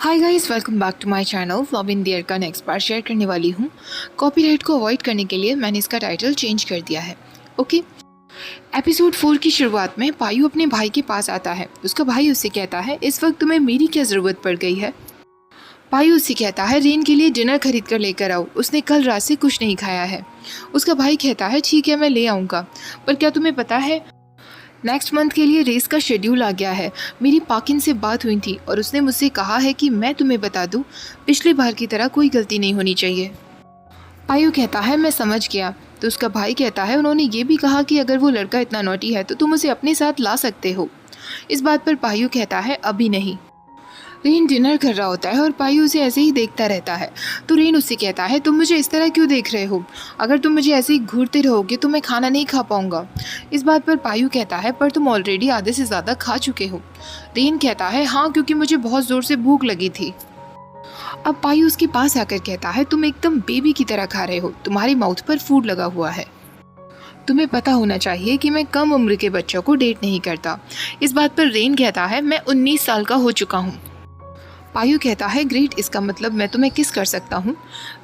Hi guys, welcome back to my channel. फ्लॉबिन दियर का नेक्स्ट पार्ट शेयर करने वाली हूँ। कॉपीराइट को अवॉइड करने के लिए मैंने इसका टाइटल चेंज कर दिया है। ओके। एपिसोड 4 की शुरुआत में पायु अपने भाई के पास आता है। उसका भाई उससे कहता है, इस वक्त तुम्हें मेरी क्या ज़रूरत पड़ गई है। पायु उससे कहता है, रेन के लिए डिनर खरीद कर लेकर आओ, उसने कल रात से कुछ नहीं खाया है। उसका भाई कहता है, ठीक है मैं ले आऊँगा, पर क्या तुम्हें पता है नेक्स्ट मंथ के लिए रेस का शेड्यूल आ गया है। मेरी पाकिन से बात हुई थी और उसने मुझसे कहा है कि मैं तुम्हें बता दूं, पिछली बार की तरह कोई गलती नहीं होनी चाहिए। पायु कहता है, मैं समझ गया। तो उसका भाई कहता है, उन्होंने ये भी कहा कि अगर वो लड़का इतना नॉटी है तो तुम उसे अपने साथ ला सकते हो। इस बात पर पायु कहता है, अभी नहीं। रेन डिनर कर रहा होता है और पायु उसे ऐसे ही देखता रहता है। तो रेन उससे कहता है, तुम मुझे इस तरह क्यों देख रहे हो? अगर तुम मुझे ऐसे ही घूरते रहोगे तो मैं खाना नहीं खा पाऊंगा। इस बात पर पायु कहता है, पर तुम ऑलरेडी आधे से ज़्यादा खा चुके हो। रेन कहता है, हाँ, क्योंकि मुझे बहुत ज़ोर से भूख लगी थी। अब पायु उसके पास आकर कहता है, तुम एकदम बेबी की तरह खा रहे हो, तुम्हारी माउथ पर फूड लगा हुआ है। तुम्हें पता होना चाहिए कि मैं कम उम्र के बच्चों को डेट नहीं करता। इस बात पर रेन कहता है, मैं 19 साल का हो चुका हूँ। पायु कहता है, ग्रेट, इसका मतलब मैं तुम्हें किस कर सकता हूँ।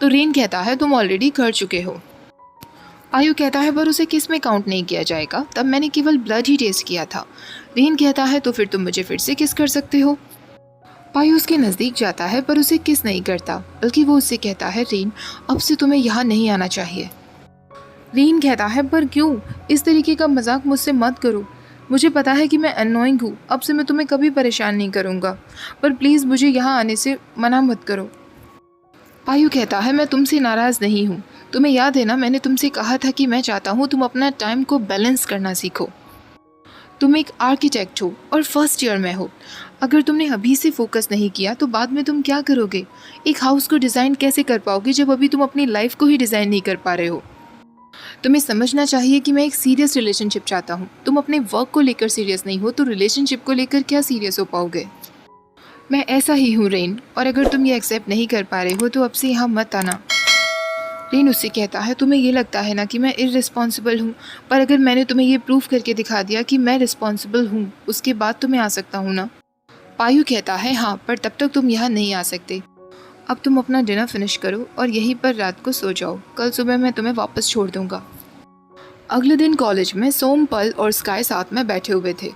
तो रेन कहता है, तुम ऑलरेडी कर चुके हो। पायु कहता है, पर उसे किस में काउंट नहीं किया जाएगा, तब मैंने केवल ब्लड ही टेस्ट किया था। रेन कहता है, तो फिर तुम मुझे फिर से किस कर सकते हो। पायु उसके नज़दीक जाता है पर उसे किस नहीं करता, बल्कि वो उससे कहता है, रेन, अब से तुम्हें यहाँ नहीं आना चाहिए। रेन कहता है, पर क्यों? इस तरीके का मजाक मुझसे मत करो। मुझे पता है कि मैं अननोइंग हूँ, अब से मैं तुम्हें कभी परेशान नहीं करूँगा, पर प्लीज़ मुझे यहाँ आने से मना मत करो। पायु कहता है, मैं तुमसे नाराज़ नहीं हूँ। तुम्हें याद है ना, मैंने तुमसे कहा था कि मैं चाहता हूँ तुम अपना टाइम को बैलेंस करना सीखो। तुम एक आर्किटेक्ट हो और फर्स्ट ईयर में हो। अगर तुमने अभी से फोकस नहीं किया तो बाद में तुम क्या करोगे? एक हाउस को डिज़ाइन कैसे कर पाओगे जब अभी तुम अपनी लाइफ को ही डिज़ाइन नहीं कर पा रहे हो? तुम्हें समझना चाहिए कि मैं एक सीरियस रिलेशनशिप चाहता हूँ। तुम अपने वर्क को लेकर सीरियस नहीं हो तो रिलेशनशिप को लेकर क्या सीरियस हो पाओगे? मैं ऐसा ही हूँ रेन, और अगर तुम ये एक्सेप्ट नहीं कर पा रहे हो तो अब से यहाँ मत आना। रेन उससे कहता है, तुम्हें ये लगता है ना कि मैं इररिस्पॉन्सिबल हूँ, पर अगर मैंने तुम्हें ये प्रूफ करके दिखा दिया कि मैं रिस्पॉन्सिबल हूँ, उसके बाद तो मैं आ सकता हूँ ना। पायु कहता है, हाँ, पर तब तक तुम यहाँ नहीं आ सकते। अब तुम अपना डिनर फिनिश करो और यहीं पर रात को सो जाओ। कल सुबह मैं तुम्हें वापस छोड़ दूंगा। अगले दिन कॉलेज में सोम, पल और स्काई साथ में बैठे हुए थे।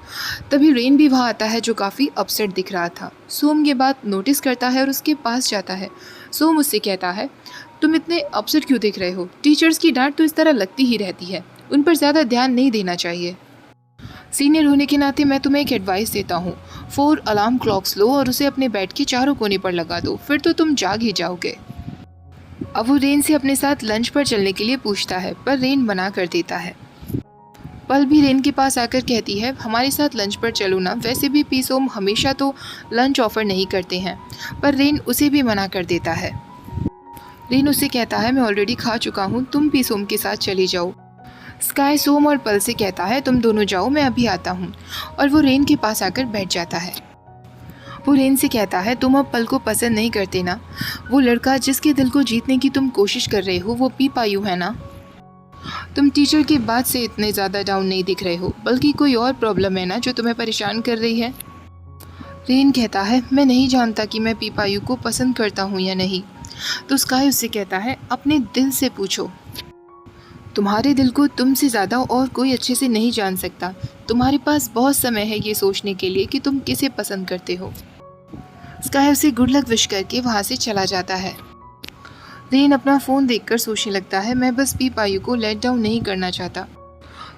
तभी रेन भी वहाँ आता है जो काफ़ी अपसेट दिख रहा था। सोम ये बात नोटिस करता है और उसके पास जाता है। सोम उससे कहता है, तुम इतने अपसेट क्यों दिख रहे हो? टीचर्स की डांट तो इस तरह लगती ही रहती है, उन पर ज़्यादा ध्यान नहीं देना चाहिए। सीनियर होने के नाते मैं तुम्हें एक एडवाइस देता हूँ, 4 अलार्म क्लॉक्स लो और उसे अपने बेड के चारों कोने पर लगा दो, फिर तो तुम जाग ही जाओगे। अब वो रेन से अपने साथ लंच पर चलने के लिए पूछता है, पर रेन मना कर देता है। पल भी रेन के पास आकर कहती है, हमारे साथ लंच पर चलो ना, वैसे भी पीसोम हमेशा तो लंच ऑफर नहीं करते हैं। पर रेन उसे भी मना कर देता है। रेन उससे कहता है, मैं ऑलरेडी खा चुका हूँ, तुम पीसोम के साथ चली जाओ। स्काई सोम और पल से कहता है, तुम दोनों जाओ, मैं अभी आता हूँ, और वो रेन के पास आकर बैठ जाता है। वो रेन से कहता है, तुम अब पल को पसंद नहीं करते ना? वो लड़का जिसके दिल को जीतने की तुम कोशिश कर रहे हो वो पी पायु है ना? तुम टीचर के बाद से इतने ज़्यादा डाउन नहीं दिख रहे हो, बल्कि कोई और प्रॉब्लम है ना जो तुम्हें परेशान कर रही है? रेन कहता है, मैं नहीं जानता कि मैं पी पायु को पसंद करता हूँ या नहीं। तो स्काई उससे कहता है, अपने दिल से पूछो। तुम्हारे दिल को तुमसे ज़्यादा और कोई अच्छे से नहीं जान सकता। तुम्हारे पास बहुत समय है ये सोचने के लिए कि तुम किसे पसंद करते हो। स्काई उसे गुड लक विश करके वहाँ से चला जाता है। रेन अपना फ़ोन देखकर सोचने लगता है, मैं बस पी पायु को लेट डाउन नहीं करना चाहता।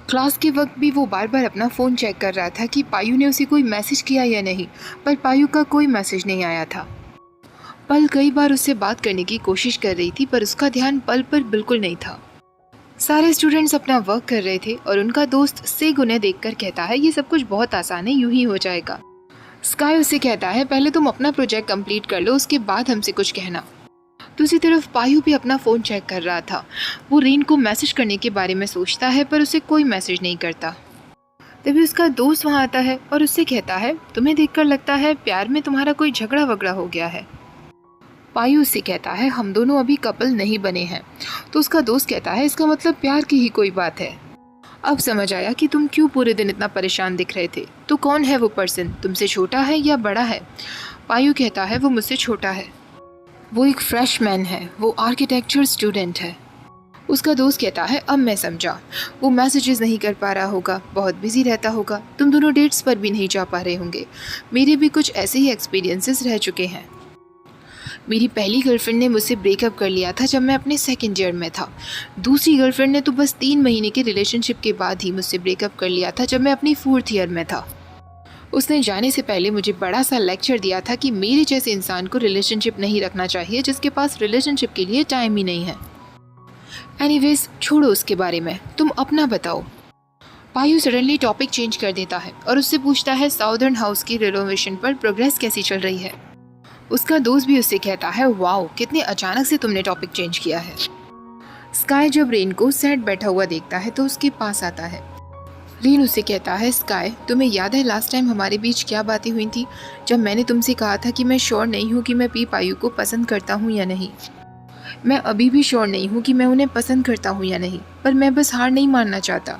क्लास के वक्त भी वो बार बार अपना फ़ोन चेक कर रहा था कि पायु ने उसे कोई मैसेज किया या नहीं, पर पायु का कोई मैसेज नहीं आया था। पल कई बार उससे बात करने की कोशिश कर रही थी, पर उसका ध्यान पल पर बिल्कुल नहीं था। सारे स्टूडेंट्स अपना वर्क कर रहे थे और उनका दोस्त सेग उन्हें देखकर कहता है, ये सब कुछ बहुत आसान है, यूं ही हो जाएगा। स्काई उससे कहता है, पहले तुम अपना प्रोजेक्ट कंप्लीट कर लो, उसके बाद हमसे कुछ कहना। दूसरी तरफ पायु भी अपना फ़ोन चेक कर रहा था। वो रेन को मैसेज करने के बारे में सोचता है पर उसे कोई मैसेज नहीं करता। तभी उसका दोस्त वहाँ आता है और उससे कहता है, तुम्हें देखकर लगता है प्यार में तुम्हारा कोई झगड़ा वगड़ा हो गया है। पायु उससे कहता है, हम दोनों अभी कपल नहीं बने हैं। तो उसका दोस्त कहता है, इसका मतलब प्यार की ही कोई बात है। अब समझ आया कि तुम क्यों पूरे दिन इतना परेशान दिख रहे थे। तो कौन है वो पर्सन? तुमसे छोटा है या बड़ा है? पायु कहता है वो मुझसे छोटा है, वो एक फ्रेशमैन है, वो आर्किटेक्चर स्टूडेंट है। उसका दोस्त कहता है अब मैं समझा, वो मैसेजेस नहीं कर पा रहा होगा, बहुत बिजी रहता होगा, तुम दोनों डेट्स पर भी नहीं जा पा रहे होंगे। मेरे भी कुछ ऐसे ही एक्सपीरियंसेस रह चुके हैं। मेरी पहली गर्लफ्रेंड ने मुझसे ब्रेकअप कर लिया था जब मैं अपने सेकंड ईयर में था। दूसरी गर्लफ्रेंड ने तो बस 3 महीने के रिलेशनशिप के बाद ही मुझसे ब्रेकअप कर लिया था जब मैं अपनी 4th ईयर में था। उसने जाने से पहले मुझे बड़ा सा लेक्चर दिया था कि मेरे जैसे इंसान को रिलेशनशिप नहीं रखना चाहिए जिसके पास रिलेशनशिप के लिए टाइम ही नहीं है। एनीवेज छोड़ो उसके बारे में, तुम अपना बताओ। पायु सडनली टॉपिक चेंज कर देता है और उससे पूछता है साउदर्न हाउस की रिनोवेशन पर प्रोग्रेस कैसी चल रही है। उसका दोस्त भी उससे कहता है वाओ कितने अचानक से तुमने टॉपिक चेंज किया है। स्काई जब रेन को सैड बैठा हुआ देखता है तो उसके पास आता है। रेन उससे कहता है स्काई तुम्हें याद है लास्ट टाइम हमारे बीच क्या बातें हुई थी जब मैंने तुमसे कहा था कि मैं श्योर नहीं हूँ कि मैं पी पायु को पसंद करता हूँ या नहीं। मैं अभी भी श्योर नहीं हूँ कि मैं उन्हें पसंद करता हूँ या नहीं, पर मैं बस हार नहीं मानना चाहता।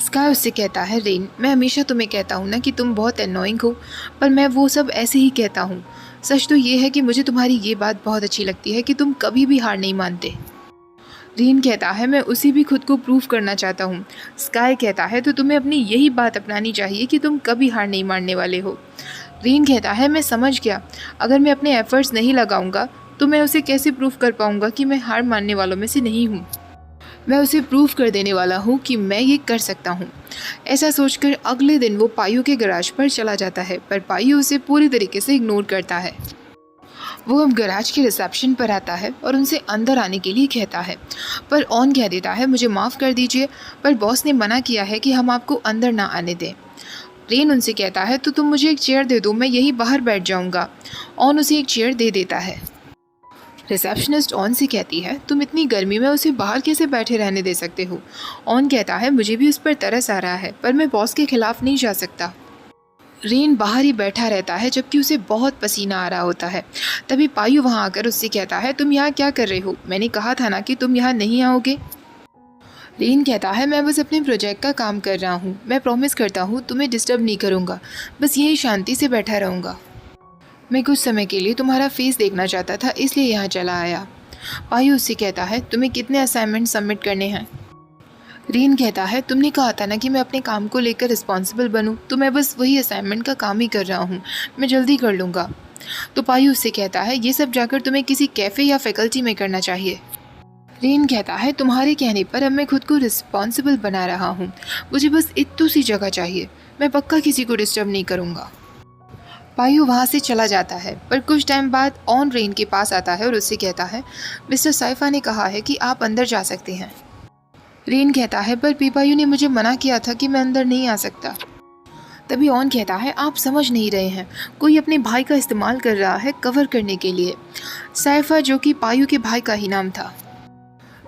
स्काई उससे कहता है रेन मैं हमेशा तुम्हें कहता हूँ ना कि तुम बहुत एनोइंग हो, पर मैं वो सब ऐसे ही कहता हूँ। सच तो ये है कि मुझे तुम्हारी ये बात बहुत अच्छी लगती है कि तुम कभी भी हार नहीं मानते। रेन कहता है मैं उसे भी खुद को प्रूव करना चाहता हूँ। स्काई कहता है तो तुम्हें अपनी यही बात अपनानी चाहिए कि तुम कभी हार नहीं मानने वाले हो। रेन कहता है मैं समझ गया, अगर मैं अपने एफर्ट्स नहीं लगाऊंगा तो मैं उसे कैसे प्रूव कर पाऊंगा कि मैं हार मानने वालों में से नहीं हूँ। मैं उसे प्रूव कर देने वाला हूँ कि मैं ये कर सकता हूँ। ऐसा सोचकर अगले दिन वो पायु के गैराज पर चला जाता है, पर पायु उसे पूरी तरीके से इग्नोर करता है। वो अब गैराज के रिसेप्शन पर आता है और उनसे अंदर आने के लिए कहता है, पर ऑन कह देता है मुझे माफ़ कर दीजिए, पर बॉस ने मना किया है कि हम आपको अंदर ना आने दें। रेन उनसे कहता है तो तुम मुझे एक चेयर दे दो, मैं यहीं बाहर बैठ जाऊँगा। ऑन उसे एक चेयर दे देता है। रिसेप्शनिस्ट ऑन से कहती है तुम इतनी गर्मी में उसे बाहर कैसे बैठे रहने दे सकते हो। ऑन कहता है मुझे भी उस पर तरस आ रहा है, पर मैं बॉस के खिलाफ नहीं जा सकता। रेन बाहर ही बैठा रहता है जबकि उसे बहुत पसीना आ रहा होता है। तभी पायु वहाँ आकर उससे कहता है तुम यहाँ क्या कर रहे हो, मैंने कहा था ना कि तुम यहाँ नहीं आओगे। रेन कहता है मैं बस अपने प्रोजेक्ट का काम कर रहा हूँ, मैं प्रॉमिस करता हूँ तुम्हें डिस्टर्ब नहीं करूँगा, बस यहीं शांति से बैठा रहूँगा। मैं कुछ समय के लिए तुम्हारा फेस देखना चाहता था इसलिए यहाँ चला आया। पायु उससे कहता है तुम्हें कितने असाइनमेंट सबमिट करने हैं। रेन कहता है तुमने कहा था ना कि मैं अपने काम को लेकर रिस्पॉन्सिबल बनूं, तो मैं बस वही असाइनमेंट का काम ही कर रहा हूँ, मैं जल्दी कर लूँगा। तो पायु उससे कहता है ये सब जाकर तुम्हें किसी कैफ़े या फैकल्टी में करना चाहिए। रेन कहता है तुम्हारे कहने पर अब मैं खुद को रिस्पॉन्सिबल बना रहा हूँ, मुझे बस इतनी सी जगह चाहिए, मैं पक्का किसी को डिस्टर्ब नहीं करूँगा। पायु वहाँ से चला जाता है, पर कुछ टाइम बाद ऑन रेन के पास आता है और उससे कहता है मिस्टर साइफा ने कहा है कि आप अंदर जा सकते हैं। रेन कहता है पर पीपायु ने मुझे मना किया था कि मैं अंदर नहीं आ सकता। तभी ऑन कहता है आप समझ नहीं रहे हैं, कोई अपने भाई का इस्तेमाल कर रहा है कवर करने के लिए। साइफा जो कि पायु के भाई का ही नाम था।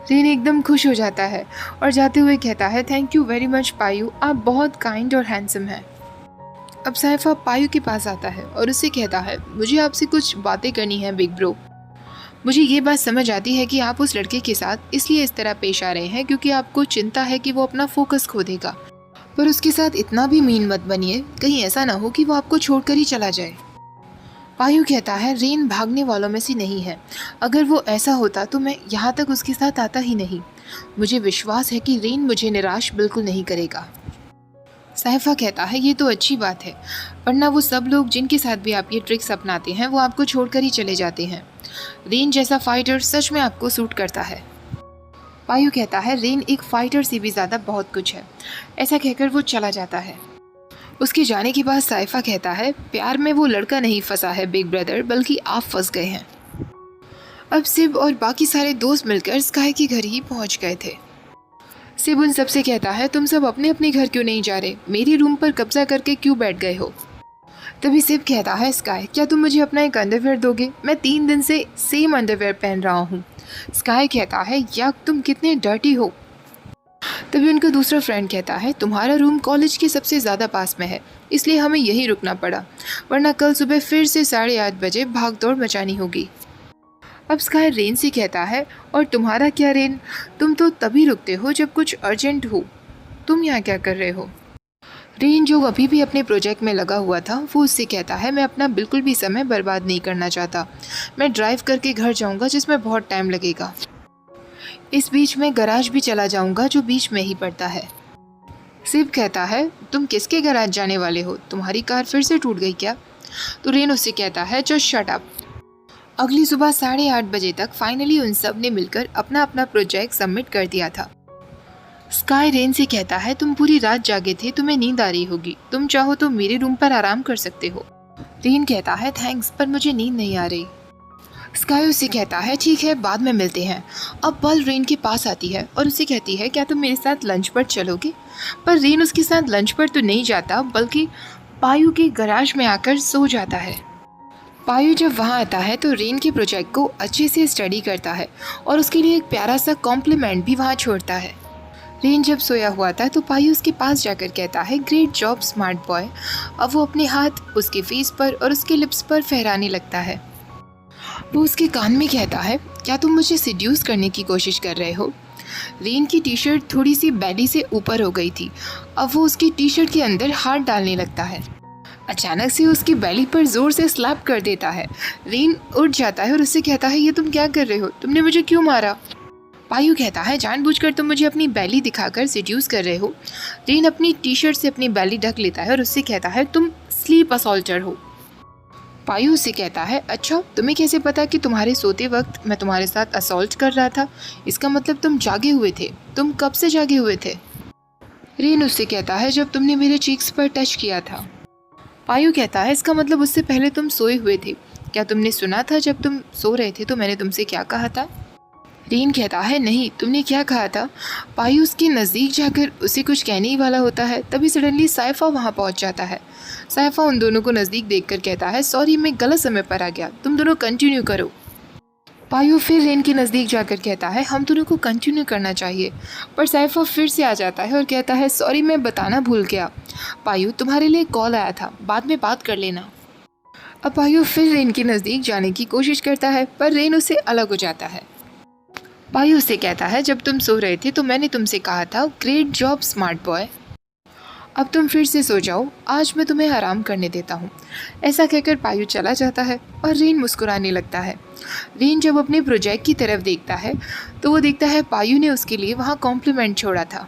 रेन एकदम खुश हो जाता है और जाते हुए कहता है थैंक यू वेरी मच पायु, आप बहुत काइंड और हैंडसम हैं। अब साइफा पायु के पास आता है और उससे कहता है मुझे आपसे कुछ बातें करनी है बिग ब्रो। मुझे ये बात समझ आती है कि आप उस लड़के के साथ इसलिए इस तरह पेश आ रहे हैं क्योंकि आपको चिंता है कि वो अपना फोकस खो देगा, पर उसके साथ इतना भी मीन मत बनिए, कहीं ऐसा ना हो कि वो आपको छोड़कर ही चला जाए। पायु कहता है रेन भागने वालों में से नहीं है, अगर वो ऐसा होता तो मैं यहाँ तक उसके साथ आता ही नहीं। मुझे विश्वास है कि रेन मुझे निराश बिल्कुल नहीं करेगा। साइफा कहता है ये तो अच्छी बात है, वरना वो सब लोग जिनके साथ भी आप ये ट्रिक्स अपनाते हैं वो आपको छोड़कर ही चले जाते हैं। रेन जैसा फाइटर सच में आपको सूट करता है। पायु कहता है रेन एक फाइटर से भी ज़्यादा बहुत कुछ है। ऐसा कहकर वो चला जाता है। उसके जाने के बाद साइफा कहता है प्यार में वो लड़का नहीं फंसा है बिग ब्रदर, बल्कि आप फंस गए हैं। अब सिब और बाकी सारे दोस्त मिलकर स्काई के घर ही पहुंच गए थे। सिब उन सबसे कहता है तुम सब अपने अपने घर क्यों नहीं जा रहे, मेरे रूम पर कब्जा करके क्यों बैठ गए हो। तभी सिब कहता है स्काई क्या तुम मुझे अपना एक अंडरवेयर दोगे, मैं 3 दिन से सेम अंडरवेयर पहन रहा हूँ। स्काई कहता है यक तुम कितने डर्टी हो। तभी उनका दूसरा फ्रेंड कहता है तुम्हारा रूम कॉलेज के सबसे ज़्यादा पास में है, इसलिए हमें यहीं रुकना पड़ा, वरना कल सुबह फिर से 8:30 बजे भाग दौड़ मचानी होगी। अब स्काई रेन से कहता है और तुम्हारा क्या रेन, तुम तो तभी रुकते हो जब कुछ अर्जेंट हो, तुम यहाँ क्या कर रहे हो। रेन जो अभी भी अपने प्रोजेक्ट में लगा हुआ था वो उससे कहता है, मैं अपना बिल्कुल भी समय बर्बाद नहीं करना चाहता। मैं ड्राइव करके घर जाऊंगा जिसमें बहुत टाइम लगेगा। इस बीच में गराज भी चला जाऊंगा जो बीच में ही पड़ता है। सिब कहता है, तुम किसके गराज जाने वाले हो? तुम्हारी कार फिर से टूट गई क्या? तो रेन उससे कहता है, जस्ट शट अप। अगली सुबह 8:30 बजे तक फाइनली उन सब ने मिलकर अपना अपना प्रोजेक्ट सबमिट कर दिया था। स्काई रेन से कहता है, तुम पूरी रात जागे थे, तुम्हें नींद आ रही होगी, तुम चाहो तो मेरे रूम पर आराम कर सकते हो। रेन कहता है, थैंक्स, पर मुझे नींद नहीं आ रही। स्काई उससे कहता है, ठीक है, बाद में मिलते हैं। अब पल रेन के पास आती है और उसे कहती है, क्या तुम मेरे साथ लंच पर चलोगे? पर रेन उसके साथ लंच पर तो नहीं जाता, बल्कि पायु के गराज में आकर सो जाता है। पायु जब वहाँ आता है तो रेन के प्रोजेक्ट को अच्छे से स्टडी करता है और उसके लिए एक प्यारा सा कॉम्प्लीमेंट भी वहाँ छोड़ता है। रेन जब सोया हुआ था तो पायु उसके पास जाकर कहता है, ग्रेट जॉब स्मार्ट बॉय। अब वो अपने हाथ उसके फेस पर और उसके लिप्स पर फहराने लगता है। वो उसके कान में कहता है, क्या तुम मुझे सिड्यूस करने की कोशिश कर रहे हो? रेन की टी शर्ट थोड़ी सी बेली से ऊपर हो गई थी। अब वो उसकी टी शर्ट के अंदर हाथ डालने लगता है। अचानक से उसकी बेली पर जोर से स्लैप कर देता है। रेन उठ जाता है और उससे कहता है, ये तुम क्या कर रहे हो? तुमने मुझे क्यों मारा? पायु कहता है, जानबूझकर तुम मुझे अपनी बेली दिखाकर सिड्यूस कर रहे हो। रेन अपनी टी शर्ट से अपनी बेली ढक लेता है और उससे कहता है, तुम स्लीप असॉल्टर हो। पायु उससे कहता है, अच्छा, तुम्हें कैसे पता कि तुम्हारे सोते वक्त मैं तुम्हारे साथ असॉल्ट कर रहा था? इसका मतलब तुम जागे हुए थे। तुम कब से जागे हुए थे? रेन उससे कहता है, जब तुमने मेरे चीक्स पर टच किया था। पायु कहता है, इसका मतलब उससे पहले तुम सोए हुए थे। क्या तुमने सुना था जब तुम सो रहे थे तो मैंने तुमसे क्या कहा था? रेन कहता है, नहीं, तुमने क्या कहा था? पायु उसके नज़दीक जाकर उसे कुछ कहने ही वाला होता है, तभी सडनली साइफा वहाँ पहुँच जाता है। साइफा उन दोनों को नज़दीक देखकर कहता है, सॉरी, मैं गलत समय पर आ गया, तुम दोनों कंटिन्यू करो। पायु फिर रेन के नज़दीक जाकर कहता है, हम दोनों को कंटिन्यू करना चाहिए। पर साइफा फिर से आ जाता है और कहता है, सॉरी, मैं बताना भूल गया। पायु, तुम्हारे लिए कॉल आया था, बाद में बात कर लेना। अब पायु फिर रेन के नज़दीक जाने की कोशिश करता है, पर रेन उससे अलग हो जाता है। पायु उससे कहता है, जब तुम सो रहे थे तो मैंने तुमसे कहा था, ग्रेट जॉब स्मार्ट बॉय। अब तुम फिर से सो जाओ, आज मैं तुम्हें आराम करने देता हूँ। ऐसा कहकर पायु चला जाता है और रेन मुस्कुराने लगता है। रेन जब अपने प्रोजेक्ट की तरफ देखता है तो वो देखता है पायु ने उसके लिए वहाँ कॉम्प्लीमेंट छोड़ा था।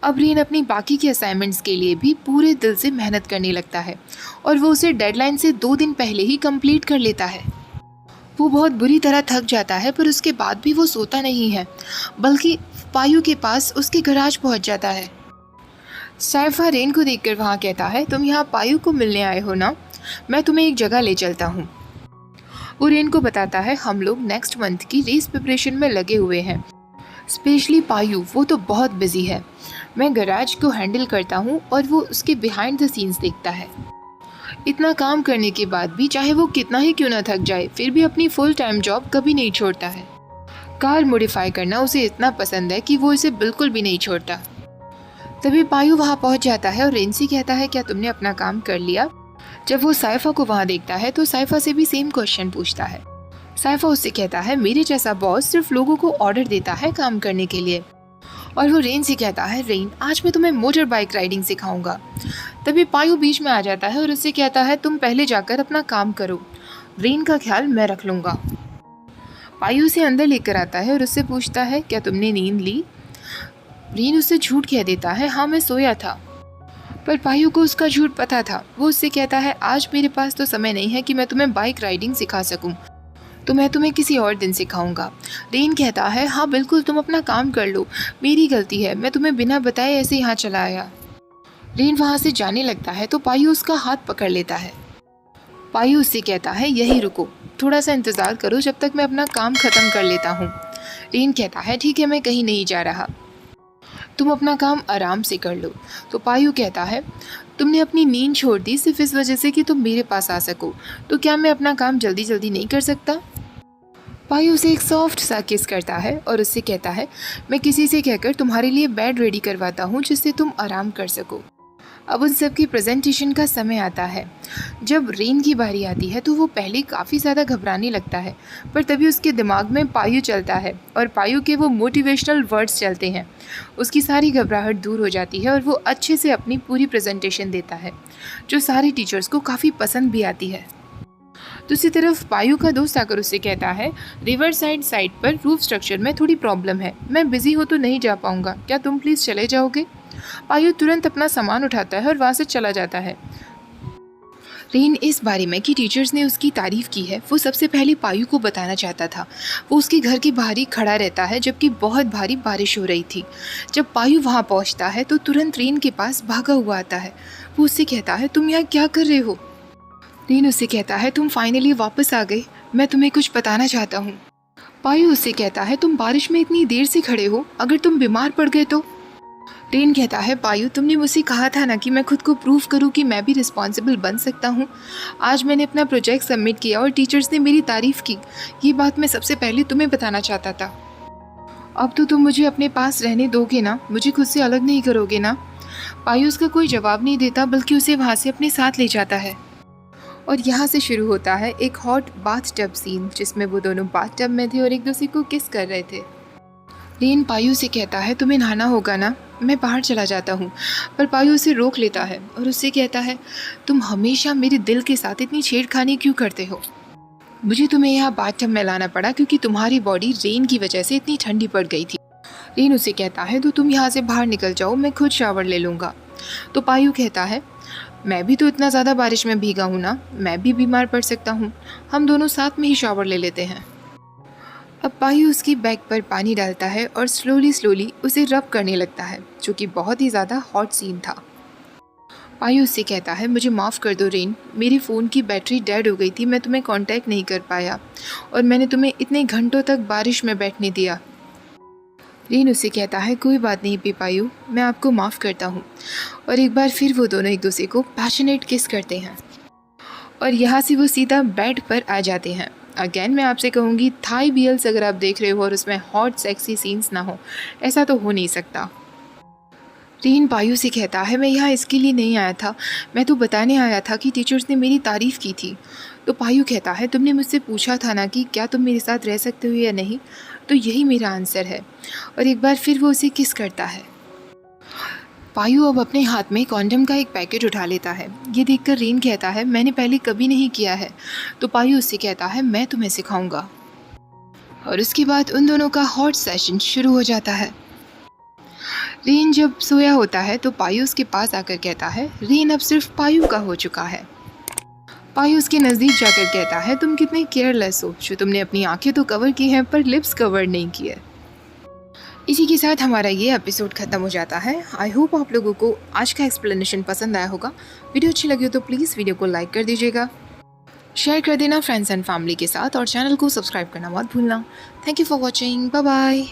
अब रेन अपनी बाकी के असाइनमेंट्स के लिए भी पूरे दिल से मेहनत करने लगता है और वो उसे डेडलाइन से 2 दिन पहले ही कंप्लीट कर लेता है। वो बहुत बुरी तरह थक जाता है, पर उसके बाद भी वो सोता नहीं है, बल्कि पायु के पास उसके गराज पहुंच जाता है। साइफा रेन को देखकर वहाँ कहता है, तुम यहाँ पायु को मिलने आए हो ना? मैं तुम्हें एक जगह ले चलता हूँ। वो रेन को बताता है, हम लोग नेक्स्ट मंथ की रेस प्रिपरेशन में लगे हुए हैं। स्पेशली पायु, वो तो बहुत बिजी है। मैं गराज को हैंडल करता हूँ और वो उसके बिहाइंड द सीन्स देखता है। इतना काम करने के बाद भी चाहे वो कितना ही क्यों ना थक जाए, फिर भी अपनी फुल टाइम जॉब कभी नहीं छोड़ता है। कार मॉडिफाई करना उसे इतना पसंद है कि वो इसे बिल्कुल भी नहीं छोड़ता। तभी पायु वहाँ पहुँच जाता है और रेन से कहता है, क्या तुमने अपना काम कर लिया? जब वो साइफा को वहाँ देखता है तो साइफा से भी सेम क्वेश्चन पूछता है। साइफा उससे कहता है, मेरे जैसा बॉस सिर्फ लोगों को ऑर्डर देता है काम करने के लिए। और वो रेन से कहता है, रेन, आज मैं तुम्हें मोटर बाइक राइडिंग सिखाऊंगा। तभी पायु बीच में आ जाता है और उससे कहता है, तुम पहले जाकर अपना काम करो, रेन का ख्याल मैं रख लूँगा। पायु उसे अंदर लेकर आता है और उससे पूछता है, क्या तुमने नींद ली? रेन उससे झूठ कह देता है, हाँ, मैं सोया था। पर पायु को उसका झूठ पता था। वो उससे कहता है, आज मेरे पास तो समय नहीं है कि मैं तुम्हें बाइक राइडिंग सिखा सकूं, तो मैं तुम्हें किसी और दिन सिखाऊंगा। रेन कहता है, हाँ बिल्कुल, तुम अपना काम कर लो, मेरी गलती है, मैं तुम्हें बिना बताए ऐसे यहाँ चला आया। रेन वहाँ से जाने लगता है तो पायु उसका हाथ पकड़ लेता है। पायु उससे कहता है, यहीं रुको, थोड़ा सा इंतज़ार करो जब तक मैं अपना काम ख़त्म कर लेता हूँ। रेन कहता है, ठीक है, मैं कहीं नहीं जा रहा, तुम अपना काम आराम से कर लो। तो पायु कहता है, तुमने अपनी नींद छोड़ दी सिर्फ इस वजह से कि तुम मेरे पास आ सको, तो क्या मैं अपना काम जल्दी जल्दी नहीं कर सकता? पायु उसे एक सॉफ्ट सा किस करता है और उससे कहता है, मैं किसी से कहकर तुम्हारे लिए बेड रेडी करवाता हूँ जिससे तुम आराम कर सको। अब उन सब की प्रेजेंटेशन का समय आता है। जब रेन की बारी आती है तो वो पहले काफ़ी ज़्यादा घबराने लगता है, पर तभी उसके दिमाग में पायु चलता है और पायु के वो मोटिवेशनल वर्ड्स चलते हैं। उसकी सारी घबराहट दूर हो जाती है और वो अच्छे से अपनी पूरी प्रेजेंटेशन देता है, जो सारे टीचर्स को काफ़ी पसंद भी आती है। दूसरी तरफ पायु का दोस्त आकर उससे कहता है, रिवर साइड पर रूफ स्ट्रक्चर में थोड़ी प्रॉब्लम है, मैं बिज़ी हो तो नहीं जा पाऊँगा, क्या तुम प्लीज़ चले जाओगे? पायु तुरंत अपना सामान उठाता है और वहाँ से चला जाता है। रेन इस बारे में कि टीचर्स ने उसकी तारीफ़ की है, वो सबसे पहले पायु को बताना चाहता था। वो उसके घर के बाहर ही खड़ा रहता है जबकि बहुत भारी बारिश हो रही थी। जब पायु वहाँ पहुँचता है तो तुरंत रेन के पास भागा हुआ आता है। वो उससे कहता है, तुम यहाँ क्या कर रहे हो? रेन उससे कहता है, तुम फाइनली वापस आ गए, मैं तुम्हें कुछ बताना चाहता हूँ। पायु उससे कहता है, तुम बारिश में इतनी देर से खड़े हो, अगर तुम बीमार पड़ गए तो? रेन कहता है, पायु तुमने मुझसे कहा था ना कि मैं खुद को प्रूव करूं कि मैं भी रिस्पॉन्सिबल बन सकता हूं। आज मैंने अपना प्रोजेक्ट सबमिट किया और टीचर्स ने मेरी तारीफ़ की। ये बात मैं सबसे पहले तुम्हें बताना चाहता था। अब तो तुम मुझे अपने पास रहने दोगे ना, मुझे खुद से अलग नहीं करोगे ना? पायु उसका कोई जवाब नहीं देता बल्कि उसे वहाँ से अपने साथ ले जाता है। और यहाँ से शुरू होता है एक हॉट बाथटब सीन, जिसमें वो दोनों बाथटब में थे और एक दूसरे को किस कर रहे थे। रेन पायु से कहता है, तुम्हें नहाना होगा ना, मैं बाहर चला जाता हूँ। पर पायु उसे रोक लेता है और उससे कहता है, तुम हमेशा मेरे दिल के साथ इतनी छेड़खानी क्यों करते हो? मुझे तुम्हें यहाँ बाथटब में लाना पड़ा क्योंकि तुम्हारी बॉडी रेन की वजह से इतनी ठंडी पड़ गई थी। रेन उसे कहता है, तो तुम यहाँ से बाहर निकल जाओ, मैं खुद शावर ले लूँगा। तो पायु कहता है, मैं भी तो इतना ज़्यादा बारिश में भीगा हूँ ना, मैं भी बीमार पड़ सकता हूँ, हम दोनों साथ में ही शावर ले लेते हैं। अब पायु उसकी बैग पर पानी डालता है और स्लोली उसे रब करने लगता है, जो कि बहुत ही ज़्यादा हॉट सीन था। पायु उससे कहता है, मुझे माफ़ कर दो रेन, मेरे फ़ोन की बैटरी डेड हो गई थी, मैं तुम्हें कांटेक्ट नहीं कर पाया और मैंने तुम्हें इतने घंटों तक बारिश में बैठने दिया। रेन उससे कहता है, कोई बात नहीं पायु, मैं आपको माफ़ करता हूँ। और एक बार फिर वो दोनों एक दूसरे को पैशनेट किस करते हैं और यहाँ से वो सीधा बेड पर आ जाते हैं। अगेन मैं आपसे कहूँगी, थाई बीएल्स अगर आप देख रहे हो और उसमें हॉट सेक्सी सीन्स ना हो, ऐसा तो हो नहीं सकता। रेन पायु से कहता है, मैं यहाँ इसके लिए नहीं आया था, मैं तो बताने आया था कि टीचर्स ने मेरी तारीफ़ की थी। तो पायु कहता है, तुमने मुझसे पूछा था ना कि क्या तुम मेरे साथ रह सकते हो या नहीं, तो यही मेरा आंसर है। और एक बार फिर वो उसे किस करता है। पायु अब अपने हाथ में कॉन्डम का एक पैकेट उठा लेता है। ये देखकर रेन कहता है, मैंने पहले कभी नहीं किया है। तो पायु उससे कहता है, मैं तुम्हें सिखाऊंगा। और उसके बाद उन दोनों का हॉट सेशन शुरू हो जाता है। रेन जब सोया होता है तो पायु उसके पास आकर कहता है, रेन अब सिर्फ पायु का हो चुका है। पायु उसके नज़दीक जाकर कहता है, तुम कितने केयरलेस हो, जो तुमने अपनी आंखें तो कवर की हैं पर लिप्स कवर नहीं किए। इसी के साथ हमारा ये एपिसोड ख़त्म हो जाता है। आई होप आप लोगों को आज का एक्सप्लेनेशन पसंद आया होगा। वीडियो अच्छी लगी हो तो प्लीज़ वीडियो को लाइक कर दीजिएगा, शेयर कर देना फ्रेंड्स एंड फैमिली के साथ और चैनल को सब्सक्राइब करना मत भूलना। Thank you for watching, bye bye.